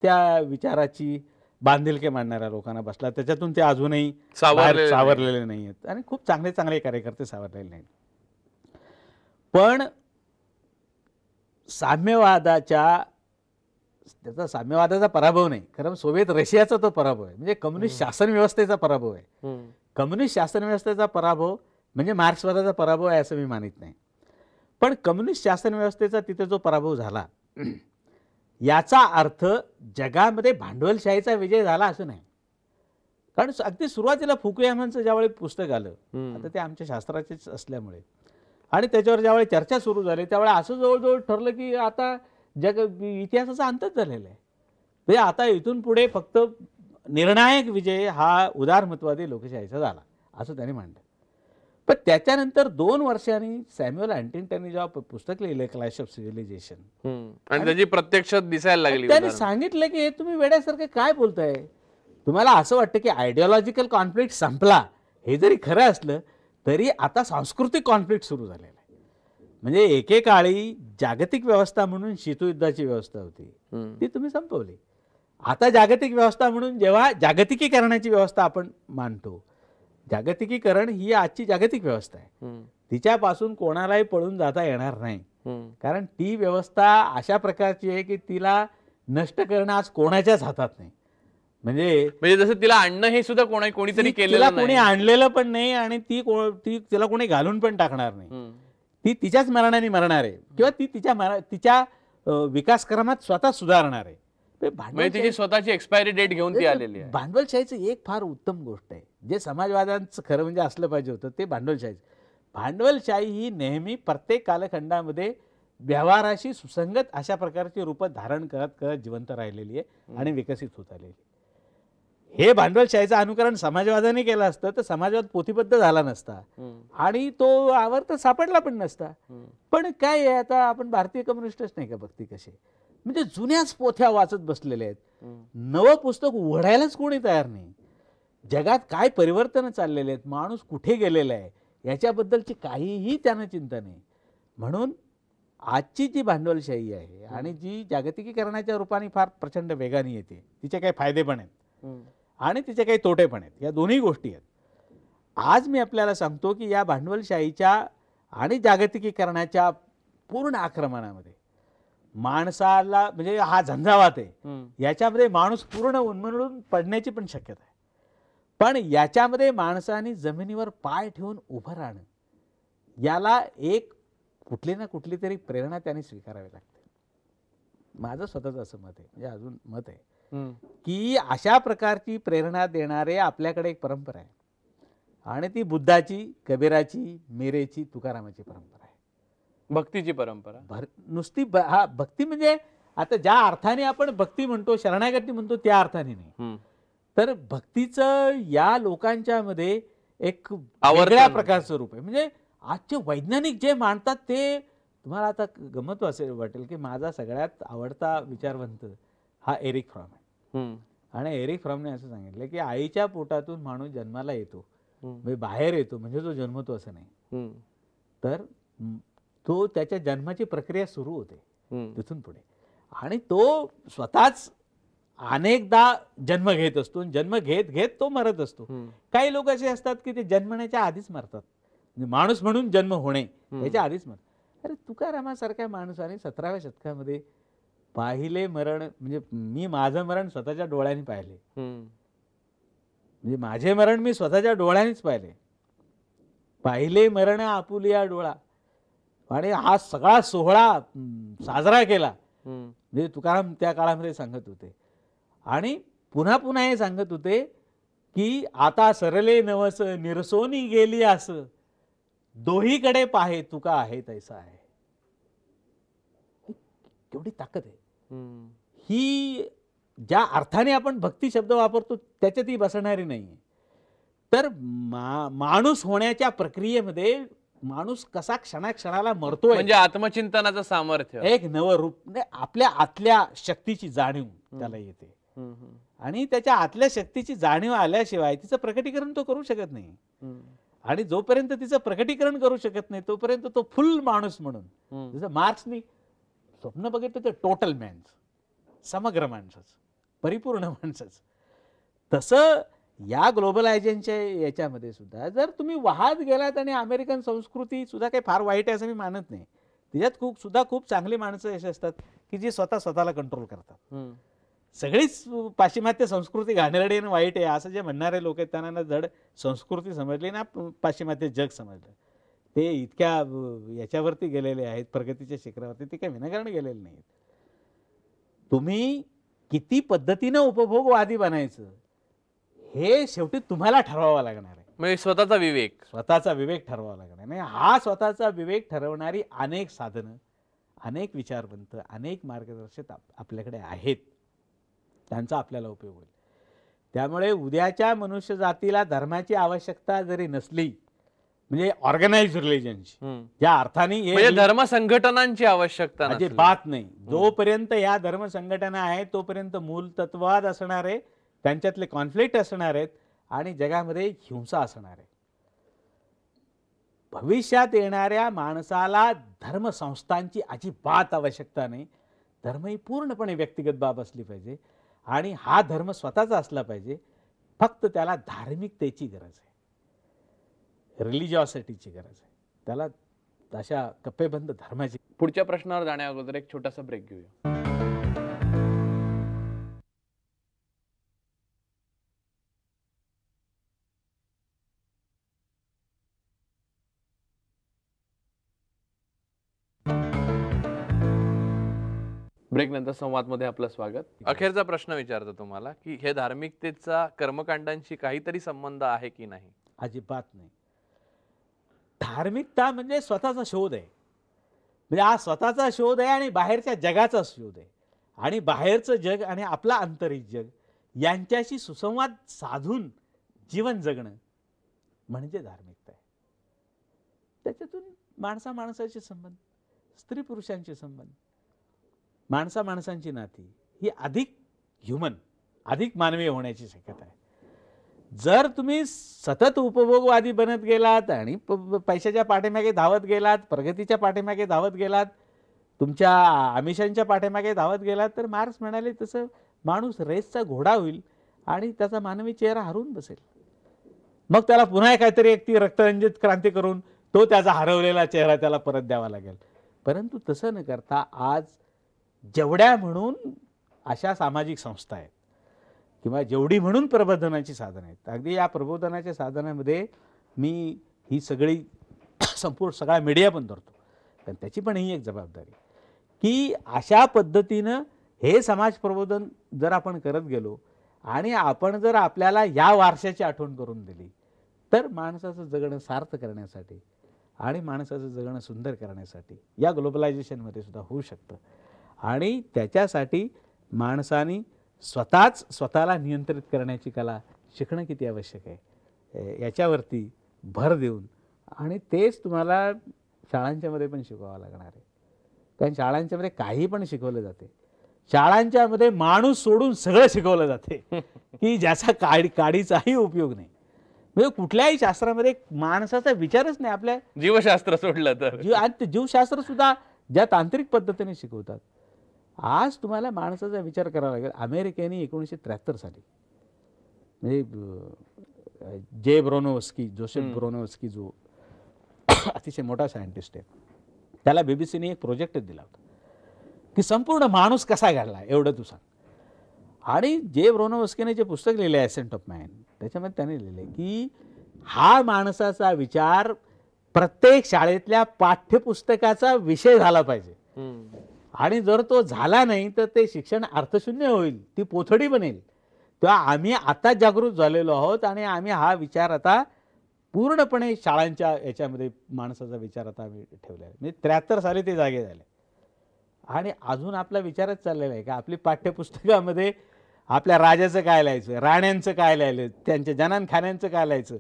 त्या विचाराची बांधिलके मांडणाऱ्या लोकांना बसला. त्याच्यातून ते अजूनही सावरलेले नाही आहेत आणि खूप चांगले चांगले कार्यकर्ते सावरलेले नाहीत. पण साम्यवादाचा पराभव नाही, खरं सोव्हिएत रशियाचा तो पराभव आहे, म्हणजे कम्युनिस्ट शासन व्यवस्थेचा पराभव आहे. कम्युनिस्ट शासन व्यवस्थेचा पराभव म्हणजे मार्क्सवादाचा पराभव आहे असं मी मानित नाही. पण कम्युनिस्ट शासन व्यवस्थेचा तिथे जो पराभव झाला याचा अर्थ जगामध्ये भांडवलशाहीचा विजय झाला असं नाही. कारण अगदी सुरुवातीला फुकुयामांचं ज्यावेळी पुस्तक आलं, आता ते आमच्या शास्त्राचेच असल्यामुळे, आणि त्याच्यावर ज्यावेळी चर्चा सुरू झाली त्यावेळी असं जवळजवळ ठरलं की आता इतिहासाचा अंतच झालेला आहे. म्हणजे आता इथून पुढे फक्त निर्णायक विजय हा उदारमतवादी लोकशाहीचा झाला असं त्यांनी मांडलं. पण त्याच्यानंतर 2 वर्षांनी सॅम्युअल हंटिंग्टनने जेव्हा पुस्तक लिहिलं क्लॅश ऑफ सिव्हिलायझेशन आणि त्याची प्रत्यक्षात दिसायला लागली, त्यांनी सांगितलं की हे तुम्ही वेड्यासारखं काय बोलताय, तुम्हाला असं वाटतं की आयडिओलॉजिकल कॉन्फ्लिक्ट संपला, हे जरी खरं असलं तरी आता सांस्कृतिक कॉन्फ्लिक्ट सुरू झालेला आहे. म्हणजे एकेकाळी जागतिक व्यवस्था म्हणून शीतयुद्धाची व्यवस्था होती ती तुम्ही संपवली. आता जागतिक व्यवस्था म्हणून जेव्हा जागतिकीकरणाची व्यवस्था आपण मानतो, जागतिकीकरण ही आजची जागतिक व्यवस्था आहे, तिच्यापासून कोणालाही पळून जाता येणार नाही. कारण ती व्यवस्था अशा प्रकारची आहे की तिला नष्ट करणं आज कोणाच्याच हातात नाही. म्हणजे जसं तिला आणणं हे सुद्धा कोणीतरी केलेलं नाही, कोणी आणलेलं पण नाही आणि तिला कोणी घालून पण टाकणार नाही. ती तिच्याच मरणाने मरणार आहे किंवा ती तिच्या विकासक्रमात स्वतः सुधारणार आहे. तिची स्वतःची एक्सपायरी डेट घेऊन ती आलेली आहे. भांडवलशाहीचं एक फार उत्तम गोष्ट आहे, जे समाजवादांचं खरं म्हणजे असलं पाहिजे होतं ते भांडवलशाहीचं. भांडवलशाही ही नेहमी प्रत्येक कालखंडामध्ये व्यवहाराशी सुसंगत अशा प्रकारची रूपं धारण करत करत जिवंत राहिलेली आहे आणि विकसित होत आलेली. हे भांडवलशाहीचं अनुकरण समाजवादाने केलं असतं तर समाजवाद पोथीबद्ध झाला नसता आणि तो आवर्त सापडला पण नसता. पण काय आहे, आता आपण भारतीय कम्युनिस्टच नाही का बघती कसे, म्हणजे जुन्याच पोथ्या वाचत बसलेले आहेत, नवं पुस्तक उघडायलाच कोणी तयार नाही. जगात काय परिवर्तन चाललेले आहेत, माणूस कुठे गेलेला आहे याच्याबद्दलची काहीही त्यांना चिंता नाही. म्हणून आजची जी भांडवलशाही आहे आणि जी जागतिकीकरणाच्या रूपाने फार प्रचंड वेगाने येते, तिचे काही फायदे पण आहेत आणि तिचे काही तोटे पण आहेत, या दोन्ही गोष्टी आहेत. आज मी आपल्याला सांगतो की या भांडवलशाहीच्या आणि जागतिकीकरणाच्या पूर्ण आक्रमणामध्ये माणसाला, म्हणजे हा झंझावात आहे, याच्यामध्ये माणूस पूर्ण उन्मळून पडण्याची पण शक्यता आहे. पण याच्यामध्ये माणसाने जमिनीवर पाय ठेवून उभं राहणं, याला एक कुठली ना कुठली तरी प्रेरणा त्याने स्वीकारावी लागते. माझं स्वतःच असं मत आहे, म्हणजे अजून मत आहे की अशा प्रकारची प्रेरणा देणारे आपल्याकडे एक परंपरा आहे आणि ती बुद्धाची, कबीराची, मीरेची, तुकारामाची परंपरा आहे, भक्तीची परंपरा. नुसती भक्ती म्हणजे आता ज्या अर्थाने आपण भक्ती म्हणतो, शरणागती म्हणतो, त्या अर्थाने नाही. तर भक्तीचं या लोकांच्या मध्ये एक वेगळ्या प्रकारचं रूप आहे. म्हणजे आजचे वैज्ञानिक जे मांडतात ते तुम्हाला आता गमत वाटेल की माझा सगळ्यात आवडता विचारवंत हा एरिक फ्रॉम आहे. आणि एरिक फ्रॉमने असं सांगितलं की आईच्या पोटातून माणूस जन्माला येतो, म्हणजे बाहेर येतो म्हणजे तो जन्मतो असं नाही, तर तो त्याच्या जन्माची प्रक्रिया सुरू होते तिथून पुढे, आणि तो स्वतःच अनेकदा जन्म घेत असतो, जन्म घेत घेत तो मरत असतो. काही लोक असे असतात की ते जन्मण्याच्या आधीच मरतात, म्हणजे माणूस म्हणून जन्म होणे याच्या आधीच मरतात. अरे तुकारामासारख्या माणसाने 17व्या शतकामध्ये पाहिले मरण, म्हणजे मी माझं मरण स्वतःच्या डोळ्यांनी पाहिले, म्हणजे माझे मरण मी स्वतःच्या डोळ्यांनीच पाहिले मरण आपुलिया डोळा, आणि हा सगळा सोहळा साजरा केला. म्हणजे तुकाराम त्या काळामध्ये सांगत होते आणि पुन्हा पुन्हा हे सांगत होते की आता सरले नवस निरसोनी गेली असं, दोहीकडे पाहे तुका आहे तैसा आहे. केवढी ताकद आहे ही. ज्या अर्थाने आपण भक्ती शब्द वापरतो त्याच्यात ही बसणारी नाहीये. तर माणूस होण्याच्या प्रक्रियेमध्ये माणूस कसा क्षणाक्षणाला मरतोय, म्हणजे आत्मचिंतनाचं सामर्थ्य, एक नवं रूप, आपल्या आतल्या शक्तीची जाणीव त्याला येते, आणि त्याच्या आतल्या शक्तीची जाणीव आल्याशिवाय तिचं प्रकटीकरण तो करू शकत नाही. आणि जोपर्यंत तिचं प्रकटीकरण करू शकत नाही तोपर्यंत तो फुल माणूस म्हणून, जसं मार्क्सनी स्वप्न बघितलं तर टोटल मॅन्स, समग्र माणसाचं, परिपूर्ण माणसाचं. तसं या ग्लोबलायझेशनच्या याच्यामध्ये सुद्धा जर तुम्ही वाहत गेलात, आणि अमेरिकन संस्कृती सुद्धा काही फार वाईट आहे असं मी मानत नाही, त्याच्यात सुद्धा खूप चांगली माणसं अशी असतात की जी स्वतःला कंट्रोल करतात. सगळीच पाश्चिमात्य संस्कृती घाणेरडी आणि वाईट आहे असं जे म्हणणारे लोक आहेत त्यांना ना जड संस्कृती समजली ना पाश्चिमात्य जग समजलं. ते इतक्या याच्यावरती गेलेले आहेत, प्रगतीच्या शिखरावरती, ते काही विनाकारण गेलेले नाहीत. तुम्ही किती पद्धतीनं उपभोगवादी बनायचं हे शेवटी तुम्हाला ठरवावं लागणार आहे. म्हणजे स्वतःचा विवेक ठरवावा लागणार नाही. हा स्वतःचा विवेक ठरवणारी अनेक साधनं, अनेक विचारवंत, अनेक मार्गदर्शक आपल्याकडे आहेत. त्यांचा आपल्याला उपयोग होईल. त्यामुळे उद्याच्या मनुष्य जातीला धर्माची आवश्यकता जरी नसली, म्हणजे ऑर्गनाइज्ड रिलिजनची ज्या अर्थाने धर्म संघटनांची आवश्यकता अजिबात नाही. जोपर्यंत या धर्म संघटना आहेत तोपर्यंत मूलतत्ववाद असणार आहे, त्यांच्यातले कॉन्फ्लिक्ट असणार आहेत आणि जगामध्ये हिंसा असणार आहे. भविष्यात येणाऱ्या माणसाला धर्मसंस्थांची अजिबात आवश्यकता नाही. धर्म ही पूर्णपणे व्यक्तिगत बाब असली पाहिजे आणि हा धर्म स्वतःचा असला पाहिजे. फक्त त्याला धार्मिकतेची गरज आहे, रिलिजिओसिटीची गरज आहे, त्याला अशा कप्पेबंद धर्माची. पुढच्या प्रश्नावर जाण्या अगोदर एक छोटासा ब्रेक घेऊया. ब्रेक नंतर संवादमध्ये आपलं स्वागत. अखेरचा प्रश्न विचारतो तुम्हाला की हे धार्मिकतेचा कर्मकांडांशी काहीतरी संबंध आहे की नाही? अजिबात नाही. धार्मिकता म्हणजे स्वतःचा शोध आहे. म्हणजे हा स्वतःचा शोध आहे आणि बाहेरच्या जगाचा शोध आहे. आणि बाहेरचं जग आणि आपला आंतरिक जग यांच्याशी सुसंवाद साधून जीवन जगणं म्हणजे धार्मिकता आहे. त्याच्यातून माणसाचे संबंध, स्त्री पुरुषांचे संबंध, माणसांची नाती ही अधिक ह्युमन, अधिक मानवीय होण्याची शक्यता आहे. जर तुम्ही सतत उपभोगवादी बनत गेलात आणि पैशाच्या पाठीमागे धावत गेलात, प्रगतीच्या पाठीमागे धावत गेलात, तुमच्या आमिषांच्या पाठीमागे धावत गेलात, तर मार्क्स म्हणाले तसं माणूस रेसचा घोडा होईल आणि त्याचा मानवी चेहरा हरवून बसेल. मग त्याला पुन्हा काहीतरी एक ती रक्तरंजित क्रांती करून तो त्याचा हरवलेला चेहरा त्याला परत द्यावा लागेल. परंतु तसं न करता आज जेवढ्या म्हणून अशा सामाजिक संस्था आहेत किंवा जेवढी म्हणून प्रबोधनाची साधनं आहेत, अगदी या प्रबोधनाच्या साधनामध्ये मी ही सगळी सगळा मीडिया पण धरतो, कारण त्याची पण ही एक जबाबदारी की अशा पद्धतीनं हे समाज प्रबोधन जर आपण करत गेलो आणि आपण जर आपल्याला या वारशाची आठवण करून दिली, तर माणसाचं जगणं सार्थ करण्यासाठी आणि माणसाचं जगणं सुंदर करण्यासाठी या ग्लोबलायझेशनमध्ये सुद्धा होऊ शकतं. आणि त्याच्यासाठी माणसाने स्वतःला नियंत्रित करण्याची कला शिकणं किती आवश्यक आहे याच्यावरती भर देऊन, आणि तेच तुम्हाला शाळांच्यामध्ये पण शिकवावं लागणार आहे. कारण शाळांच्यामध्ये काही पण शिकवलं जाते, शाळांच्यामध्ये माणूस सोडून सगळं शिकवलं जाते की ज्याचा काडीचाही उपयोग नाही. म्हणजे कुठल्याही शास्त्रामध्ये माणसाचा विचारच नाही. आपल्या जीवशास्त्र सोडलं तर जीवशास्त्र सुद्धा ज्या तांत्रिक पद्धतीने शिकवतात, आज तुम्हाला माणसाचा विचार करावा लागेल. अमेरिकेने 1973 साली म्हणजे जोसेफ ब्रोनोवस्की जो अतिशय मोठा सायंटिस्ट आहे, त्याला बीबीसीने एक प्रोजेक्ट दिला होता की संपूर्ण माणूस कसा घडला एवढं तू सांग. आणि ब्रोनोवस्कीने जे पुस्तक लिहिले आहे एसेंट ऑफ मॅन, त्याच्यामध्ये त्याने लिहिले की हा माणसाचा विचार प्रत्येक शाळेतल्या पाठ्यपुस्तकाचा विषय झाला पाहिजे. आणि जर तो झाला नाही तर ते शिक्षण अर्थशून्य होईल, ती पोथडी बनेल. तेव्हा आम्ही आता जागृत झालेलो आहोत आणि आम्ही हा विचार आता पूर्णपणे शाळांच्या याच्यामध्ये माणसाचा विचार आता आम्ही ठेवला आहे. म्हणजे 73 साली ते जागे झाले आणि अजून आपला विचारच चाललेला आहे का आपली पाठ्यपुस्तकामध्ये आपल्या राजाचं काय लिहायचं, राण्यांचं काय लिहायलं, त्यांच्या जनानखान्यांचं काय लिहायचं,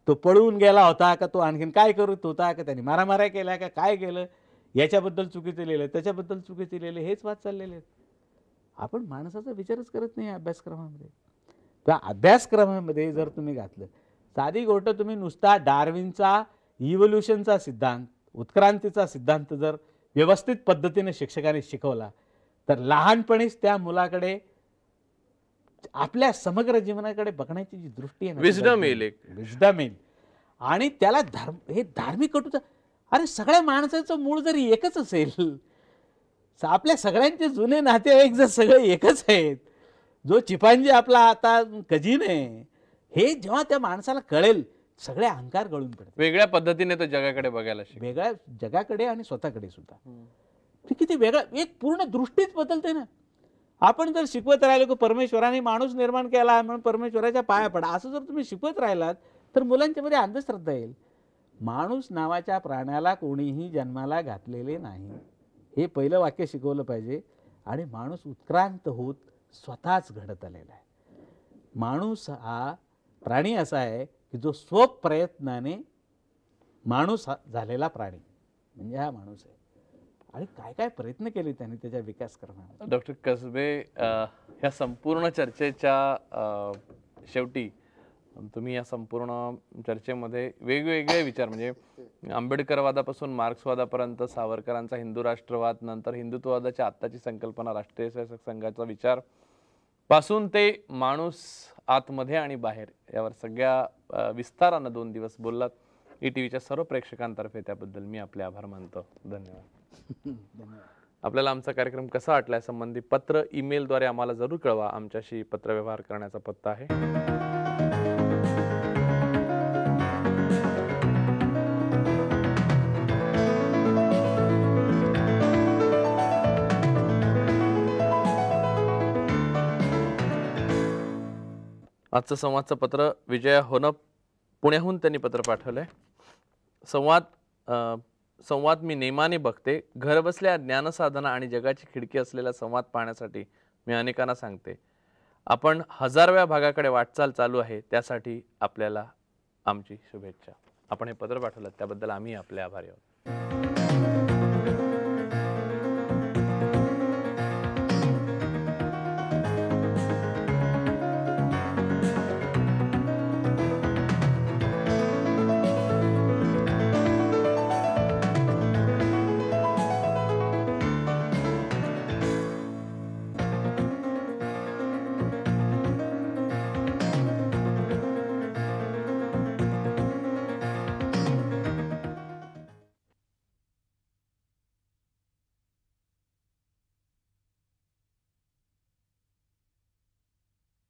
तो पळून गेला होता का, तो आणखीन काय करत होता का, त्यांनी मारामाऱ्या केल्या का, काय केलं, याच्याबद्दल चुकीचं लिहिलं, त्याच्याबद्दल चुकीचं लिहिलं, हेच वाद चाललेले आहेत. आपण माणसाचा विचारच करत नाही अभ्यासक्रमामध्ये. त्या अभ्यासक्रमामध्ये जर तुम्ही घातलं साधी गोष्ट, तुम्ही नुसता डार्विनचा इव्होल्युशनचा सिद्धांत, उत्क्रांतीचा सिद्धांत जर व्यवस्थित पद्धतीने शिक्षकाने शिकवला तर लहानपणीच त्या मुलाकडे आपल्या समग्र जीवनाकडे बघण्याची जी दृष्टी आहे ना, विजडम येईल एक. विजडम येईल. आणि त्याला हे धार्मिक कटुता, अरे सगळ्या माणसाचं मूळ जरी एकच असेल, आपल्या सगळ्यांचे जुने नातेवाईक जर सगळे एकच आहेत, जो चिपांजी आपला आता कजीन आहे, हे जेव्हा त्या माणसाला कळेल, सगळे अहंकार गळून पडतात. वेगळ्या पद्धतीने तो जगाकडे बघायला शिकेल. वेगळ्या जगाकडे आणि स्वतःकडे सुद्धा. ते किती वेगळं, एक पूर्ण दृष्टीच बदलते ना. आपण जर शिकवत राहिलो की परमेश्वराने माणूस निर्माण केला म्हणून परमेश्वराच्या पाया पडा, असं जर तुम्ही शिकवत राहिलात तर मुलांच्या मध्ये अंधश्रद्धा येईल. माणूस नावाच्या प्राण्याला कोणीही जन्माला घातलेले नाही, हे पहिलं वाक्य शिकवलं पाहिजे. आणि माणूस उत्क्रांत होत स्वतःच घडत आलेला आहे. माणूस हा प्राणी असा आहे की जो स्वप्रयत्नाने माणूस झालेला प्राणी म्हणजे हा माणूस आहे. आणि काय काय प्रयत्न केले त्यांनी त्याच्या विकास करण्यासाठी. डॉक्टर कसबे, ह्या संपूर्ण चर्चेच्या शेवटी तुम्ही या संपूर्ण चर्चेमध्ये वेगवेगळे विचार, म्हणजे आंबेडकरवादापासून मार्क्सवादापर्यंत, सावरकरांचा हिंदू राष्ट्रवाद, नंतर हिंदुत्ववादाची आत्ताची संकल्पना राष्ट्रीय स्वयंसेवक संघाचा विचार पासून ते माणूस आतमध्ये आणि बाहेर, यावर सगळ्या विस्तारानं 2 दिवस बोललात. ETVच्या सर्व प्रेक्षकांतर्फे त्याबद्दल मी आपले आभार मानतो. धन्यवाद. आपल्याला आमचा कार्यक्रम कसा वाटला संबंधी पत्र, ईमेलद्वारे आम्हाला जरूर कळवा. आमच्याशी पत्रव्यवहार करण्याचा पत्ता आहे. आजचं संवादचं पत्र विजया होनप, पुण्याहून त्यांनी पत्र पाठवलंय. संवाद मी नेमाने बघते. घर बसल्या ज्ञानसाधना आणि जगाची खिडकी असलेला संवाद पाहण्यासाठी मी अनेकांना सांगते. आपण 1000व्या भागाकडे वाटचाल चालू आहे, त्यासाठी आपल्याला आमची शुभेच्छा. आपण हे पत्र पाठवलं त्याबद्दल आम्ही आपले आभारी आहोत.